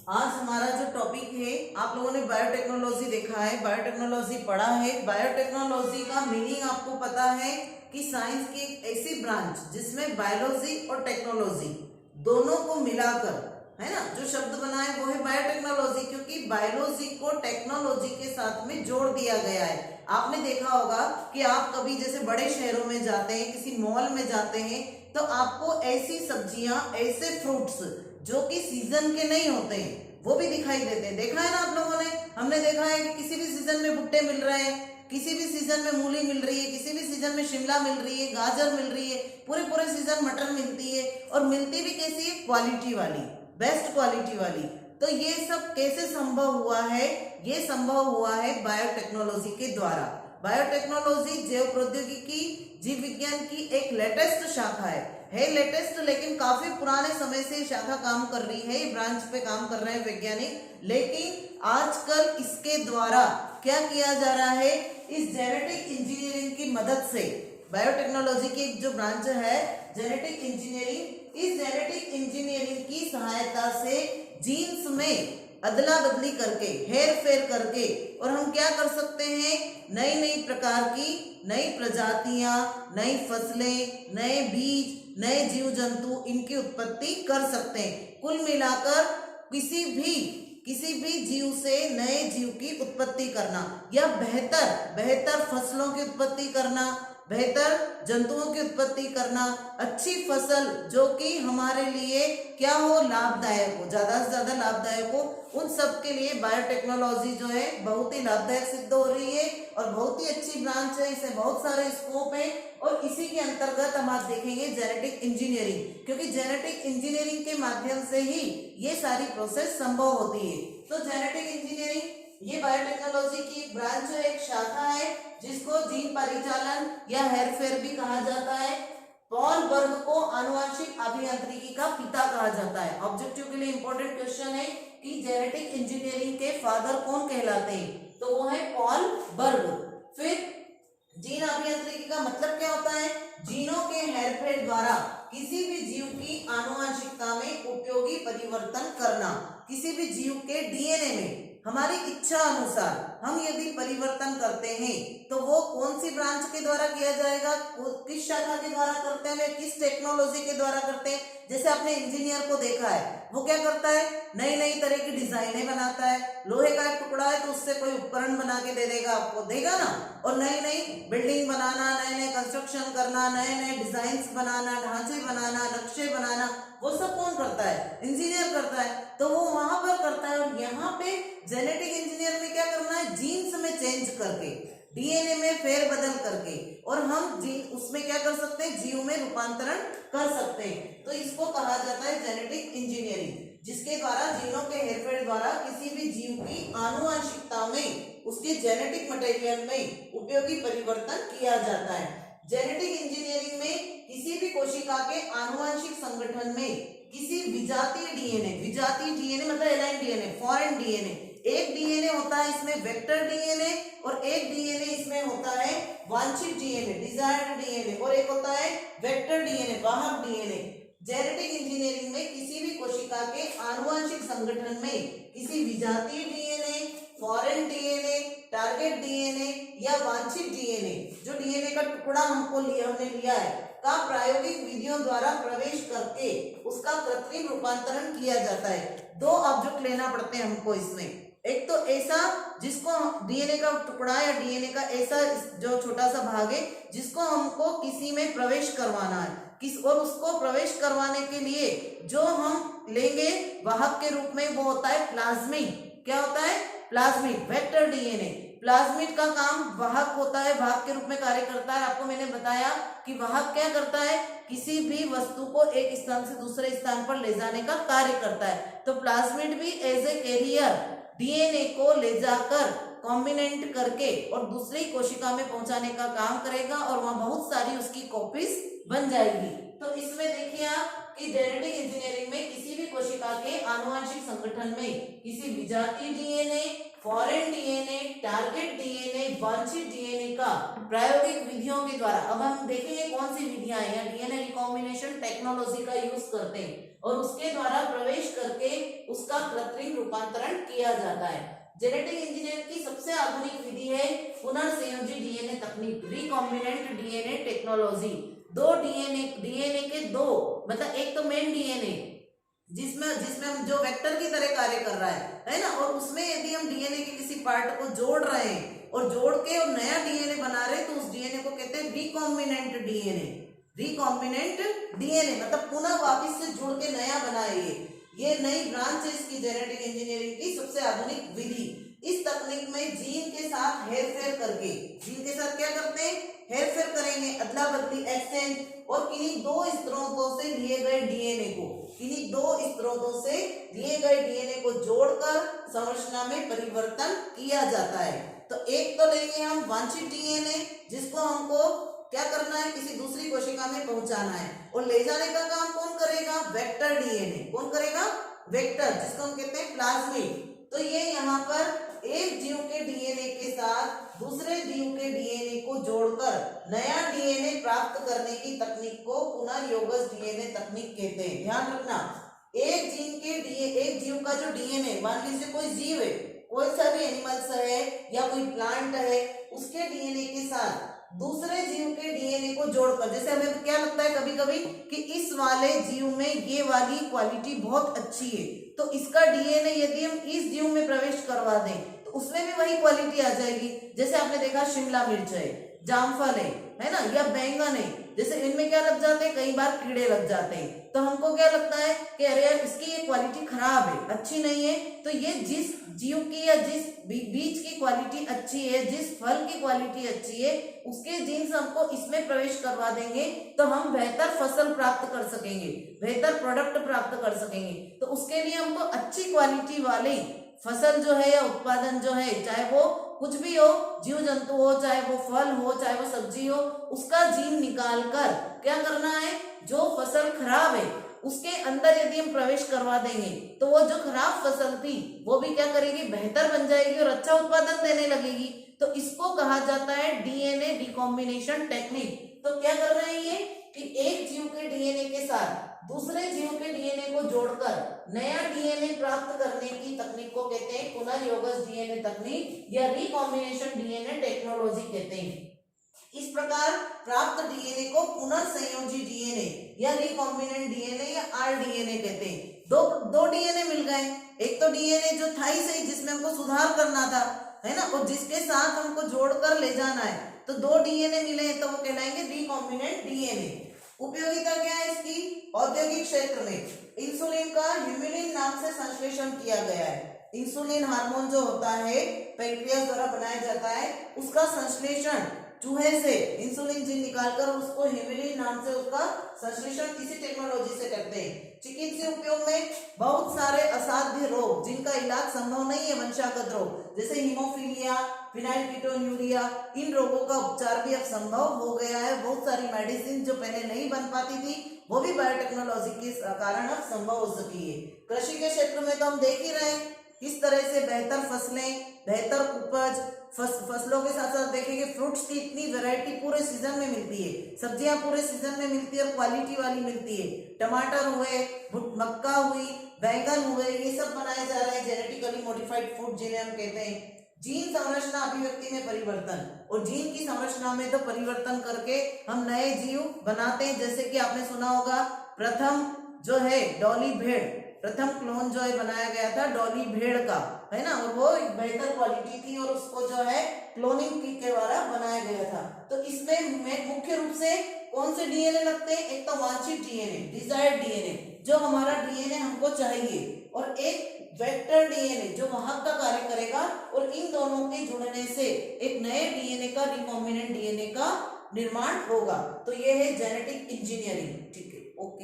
आज हमारा जो टॉपिक है, आप लोगों ने बायोटेक्नोलॉजी देखा है, बायोटेक्नोलॉजी पढ़ा है। बायोटेक्नोलॉजी का मीनिंग आपको पता है कि साइंस की एक ऐसी ब्रांच जिसमें बायोलॉजी और टेक्नोलॉजी दोनों को मिलाकर, है ना, जो शब्द बना है वो है बायोटेक्नोलॉजी, क्योंकि बायोलॉजी को टेक्नोलॉजी के साथ में जोड़ दिया गया है। आपने देखा होगा कि आप कभी जैसे बड़े शहरों में जाते हैं, किसी मॉल में जाते हैं, तो आपको ऐसी सब्जियां, ऐसे फ्रूट्स जो कि सीजन के नहीं होते हैं वो भी दिखाई देते हैं। देखा है ना आप लोगों ने? हमने देखा है कि किसी भी सीजन में भुट्टे मिल रहे हैं, किसी भी सीजन में मूली मिल रही है, किसी भी सीजन में शिमला मिल रही है, गाजर मिल रही है, पूरे पूरे सीजन मटर मिलती है, और मिलती भी कैसी है? क्वालिटी वाली, बेस्ट क्वालिटी वाली। तो ये सब कैसे संभव हुआ है? ये संभव हुआ है बायोटेक्नोलॉजी के द्वारा। बायोटेक्नोलॉजी जैव प्रौद्योगिकी, जीव विज्ञान की एक लेटेस्ट शाखा है लेटेस्ट, लेकिन काफी पुराने समय से शाखा काम कर रही है, ब्रांच पे काम कर रहे हैं वैज्ञानिक। लेकिन आजकल इसके द्वारा क्या किया जा रहा है? इस जेनेटिक इंजीनियरिंग की मदद से, बायोटेक्नोलॉजी की एक जो ब्रांच है जेनेटिक इंजीनियरिंग, इस जेनेटिक इंजीनियरिंग की सहायता से जीन्स में अदला बदली करके, हेर फेर करके, और हम क्या कर सकते हैं? नई नई प्रकार की नई प्रजातियां, नई फसलें, नए बीज, नए जीव जंतु, इनकी उत्पत्ति कर सकते हैं। कुल मिलाकर किसी भी जीव से नए जीव की उत्पत्ति करना, या बेहतर फसलों की उत्पत्ति करना, बेहतर जंतुओं की उत्पत्ति करना, अच्छी फसल जो कि हमारे लिए क्या हो? लाभदायक हो, ज्यादा से ज्यादा लाभदायक हो, उन सब के लिए बायोटेक्नोलॉजी जो है बहुत ही लाभदायक सिद्ध हो रही है और बहुत ही अच्छी ब्रांच है। इसे बहुत सारे स्कोप है, और इसी के अंतर्गत हम आज देखेंगे जेनेटिक इंजीनियरिंग, क्योंकि जेनेटिक इंजीनियरिंग के माध्यम से ही ये सारी प्रोसेस संभव होती है। तो जेनेटिक इंजीनियरिंग ये बायोटेक्नोलॉजी की एक ब्रांच है, एक शाखा है, जिसको जीन परिचालन या हेरफेर भी कहा जाता है। पॉल बर्ग को आनुवंशिक अभियांत्रिकी का पिता कहा जाता है। ऑब्जेक्टिव के लिए इंपॉर्टेंट क्वेश्चन है कि जेनेटिक इंजीनियरिंग के फादर कौन कहलाते हैं? तो वो है पॉल बर्ग। फिर जीन अभियांत्रिकी का मतलब क्या होता है? जीनों के हेरफेर द्वारा किसी भी जीव की आनुवंशिकता में उपयोगी परिवर्तन करना। किसी भी जीव के डीएनए में हमारी इच्छा अनुसार हम यदि परिवर्तन करते हैं तो वो कौन सी ब्रांच के द्वारा किया जाएगा? किस शाखा के द्वारा करते हैं? किस टेक्नोलॉजी के द्वारा करते हैं? जैसे आपने इंजीनियर को देखा है, वो क्या करता है? नई नई तरह की डिजाइनें बनाता है। लोहे का एक टुकड़ा है तो उससे कोई उपकरण बना के दे देगा, आपको देगा ना। और नई नई बिल्डिंग बनाना, नए नए कंस्ट्रक्शन करना, नए नए डिजाइन बनाना, ढांचे बनाना, नक्शे बनाना, वो सब कौन करता है? इंजीनियर करता है। तो वो वहां पर करता है। और यहाँ पे जेनेटिक इंजीनियर में क्या करना है? जीन्स में चेंज करके, डीएनए में फेर बदल करके, और हम जीन उसमें क्या कर सकते हैं? जीव में रूपांतरण कर सकते हैं। तो इसको कहा जाता है जेनेटिक इंजीनियरिंग, जिसके द्वारा जीनों के हेरफेर द्वारा किसी भी जीव की आनुवंशिकता में, उसके जेनेटिक मटेरियल में उपयोगी परिवर्तन किया जाता है। जेनेटिक इंजीनियरिंग में किसी भी कोशिका के आनुवंशिक संगठन में किसी विजातीय डीएनए मतलब एलाइन डीएनए, फॉरेन डीएनए, एक डीएनए होता है इसमें वेक्टर डीएनए, और एक डीएनए इसमें होता है वांछित डीएनए, डिजायर्ड डीएनए, और एक होता है वेक्टर डीएनए, वाहक डीएनए। जेनेटिक इंजीनियरिंग में किसी भी कोशिका के आनुवंशिक संगठन में किसी विजातीय DNA, foreign DNA, target DNA या वांछित डीएनए, जो डीएनए का टुकड़ा हमने लिया है, का प्रायोगिक विधियों द्वारा प्रवेश करके उसका कृत्रिम रूपांतरण किया जाता है। दो ऑब्जेक्ट लेना पड़ते हैं हमको इसमें। एक तो ऐसा जिसको डीएनए का टुकड़ा या डीएनए का ऐसा जो छोटा सा भाग है जिसको हमको किसी में प्रवेश करवाना है, और उसको प्रवेश करवाने के लिए जो हम लेंगे वाहक के रूप में, वो होता है प्लाज्मिड। क्या होता है? Plasmid, vector DNA. प्लाज्मिड का काम वाहक होता है, वाहक के रूप में कार्य करता है। आपको मैंने बताया कि वाहक क्या करता है? किसी भी वस्तु को एक स्थान से दूसरे स्थान पर ले जाने का कार्य करता है। तो प्लाज्मिड भी एज ए कैरियर डीएनए को ले जाकर कॉम्बिनेंट करके और दूसरी कोशिका में पहुंचाने का काम करेगा, और वहां बहुत सारी उसकी कॉपीज बन जाएगी। तो इसमें देखिए आप कि जेनेटिक इंजीनियरिंग में किसी भी कोशिका के आनुवंशिक संगठन में किसी विजातीय DNA, foreign DNA, target DNA, वांछित डीएनए का प्रायोगिक विधियों के द्वारा, अब हम देखेंगे कौन सी विधियां हैं। डीएनए रिकॉम्बिनेशन टेक्नोलॉजी का यूज करते हैं, और उसके द्वारा प्रवेश करके उसका कृत्रिम रूपांतरण किया जाता है। जेनेटिक इंजीनियर की सबसे आधुनिक विधि है पुनर्संयोजी डीएनए तकनीक, रिकॉम्बिनेंट डीएनए टेक्नोलॉजी। दो डीएनए के दो, मतलब एक तो मेन डीएनए जिसमें हम जो वेक्टर की तरह कार्य कर रहा है ना, और उसमें यदि हम डीएनए के किसी पार्ट को जोड़ रहे हैं और जोड़ के और नया डीएनए बना रहे हैं, तो उस डीएनए को कहते हैं रिकॉम्बिनेंट डीएनए। रिकॉम्बिनेंट डीएनए मतलब पुनः वापस से जुड़ के नया बनाए। ये नई ब्रांच है इसकी जेनेटिक इंजीनियरिंग की सबसे आधुनिक विधि। इस तकनीक में जीन के साथ हेरफेर करके, जीन के साथ क्या करते हैं, हेरफेर करेंगे, अदला बदली, एक्सचेंज, और किन्हीं दो स्रोतों से लिए गए डीएनए को, किन्हीं दो स्रोतों से लिए गए डीएनए को जोड़कर संरचना में परिवर्तन किया जाता है। तो एक तो लेंगे हम वांछित डीएनए, जिसको हमको क्या करना है, किसी दूसरी कोशिका में पहुंचाना है, और ले जाने का काम कौन करेगा, वेक्टर डीएनए। कौन करेगा, वेक्टर, जिसको हम कहते हैं प्लाज्मिड। तो ये यहाँ पर एक जीव के डीएनए के साथ दूसरे जीव के डीएनए को जोड़कर नया डीएनए प्राप्त करने की तकनीक को पुनर्योगज डीएनए तकनीक कहते हैं। ध्यान रखना, एक जीव का जो डीएनए, मान लीजिए कोई जीव है, कोई सा भी एनिमल्स है या कोई प्लांट है, उसके डीएनए के साथ दूसरे जीव के डीएनए को जोड़कर, जैसे हमें क्या लगता है कभी कभी कि इस वाले जीव में ये वाली क्वालिटी बहुत अच्छी है, तो इसका डीएनए यदि हम इस जीव में प्रवेश करवा दें तो उसमें भी वही क्वालिटी आ जाएगी। जैसे आपने देखा शिमला मिर्च है, जामफल है ना, या बैंगन है, जैसे इनमें क्या लग जाते हैं, कई बार कीड़े लग जाते हैं, तो हमको क्या लगता है कि अरे यार इसकी ये क्वालिटी खराब है, अच्छी नहीं है। तो ये जिस जीव की या जिस बीज की क्वालिटी अच्छी है, जिस फल की क्वालिटी अच्छी है, उसके जीन्स हमको इसमें प्रवेश करवा देंगे तो हम बेहतर फसल प्राप्त कर सकेंगे, बेहतर प्रोडक्ट प्राप्त कर सकेंगे। तो उसके लिए हमको अच्छी क्वालिटी वाली फसल जो है या उत्पादन जो है, चाहे वो कुछ भी हो, जीव जंतु हो, चाहे वो फल हो, चाहे वो सब्जी हो, उसका जीन निकालकर क्या करना है, जो फसल खराब है उसके अंदर यदि हम प्रवेश करवा देंगे तो वो जो खराब फसल थी वो भी क्या करेगी, बेहतर बन जाएगी और अच्छा उत्पादन देने लगेगी। तो इसको कहा जाता है डीएनए रिकॉम्बिनेशन टेक्निक। तो क्या कर रहे हैं ये कि एक जीव के डीएनए के साथ दूसरे जीव के डीएनए को जोड़कर नया डीएनए प्राप्त करने की तकनीक को कहते हैं पुनर्योगज डीएनए तकनीक या रिकॉम्बिनेशन डीएनए टेक्नोलॉजी कहते हैं। इस प्रकार प्राप्त डीएनए को पुनर्संयोजी डीएनए या रिकॉम्बिनेंट डीएनए या आरडीएनए कहते हैं। दो डीएनए मिल गए, एक तो डीएनए जो था ही सही, जिसमें हमको सुधार करना था, है ना, और जिसके साथ हमको जोड़कर ले जाना है, तो दो डीएनए मिले तो वो कहलाएंगे रिकॉम्बिनेंट डीएनए। उपयोगिता क्या है इसकी, औद्योगिक क्षेत्र में इंसुलिन का ह्यूमिलिन नाम से संश्लेषण किया गया है। इंसुलिन हार्मोन जो होता है पैंक्रियास द्वारा बनाया जाता है, उसका संश्लेषण चूहे से इंसुलिन जीन निकालकर उसको ह्यूमिलिन नाम से उसका संश्लेषण किसी टेक्नोलॉजी से करते हैं। चिकित्सीय उपयोग में बहुत सारे असाध्य रोग जिनका इलाज संभव नहीं है, वंशागत रोग जैसे हीमोफीलिया, फिनाइलकीटोन्यूरिया, इन रोगों का उपचार भी अब संभव हो गया है। बहुत सारी मेडिसिन जो पहले नहीं बन पाती थी वो भी बायोटेक्नोलॉजी के कारण अब संभव हो सकी है। कृषि के क्षेत्र में तो हम देख ही रहे हैं किस तरह से बेहतर फसलें, बेहतर उपज, फसलों के साथ साथ देखेंगे फ्रूट्स की इतनी वैरायटी पूरे सीजन में मिलती है, सब्जियां पूरे सीजन में मिलती है और क्वालिटी वाली मिलती है। टमाटर हुए, मक्का हुई, बैंगन हुए, ये सब बनाए जा रहे हैं जेनेटिकली मॉडिफाइड फूड जिन्हें हम कहते हैं। जीन संरचना अभिव्यक्ति में परिवर्तन, और जीन की संरचना में तो परिवर्तन करके हम नए जीव बनाते हैं। जैसे कि आपने सुना होगा प्रथम जो है डॉली भेड़, प्रथम क्लोन जो है बनाया गया था डॉली भेड़ का, है ना, और वो एक बेहतर क्वालिटी थी और उसको जो है क्लोनिंग के द्वारा बनाया गया था। तो इसमें मुख्य रूप से कौन से डीएनए लगते हैं, एक तो वांछित डीएनए, डिजायर्ड डीएनए जो हमारा डीएनए हमको चाहिए, और एक वेक्टर डीएनए जो वहां का कार्य करेगा, और इन दोनों के जुड़ने से एक नए डीएनए का, रिकॉम्बिनेंट डीएनए का निर्माण होगा। तो ये है जेनेटिक इंजीनियरिंग। ठीक है, ओके।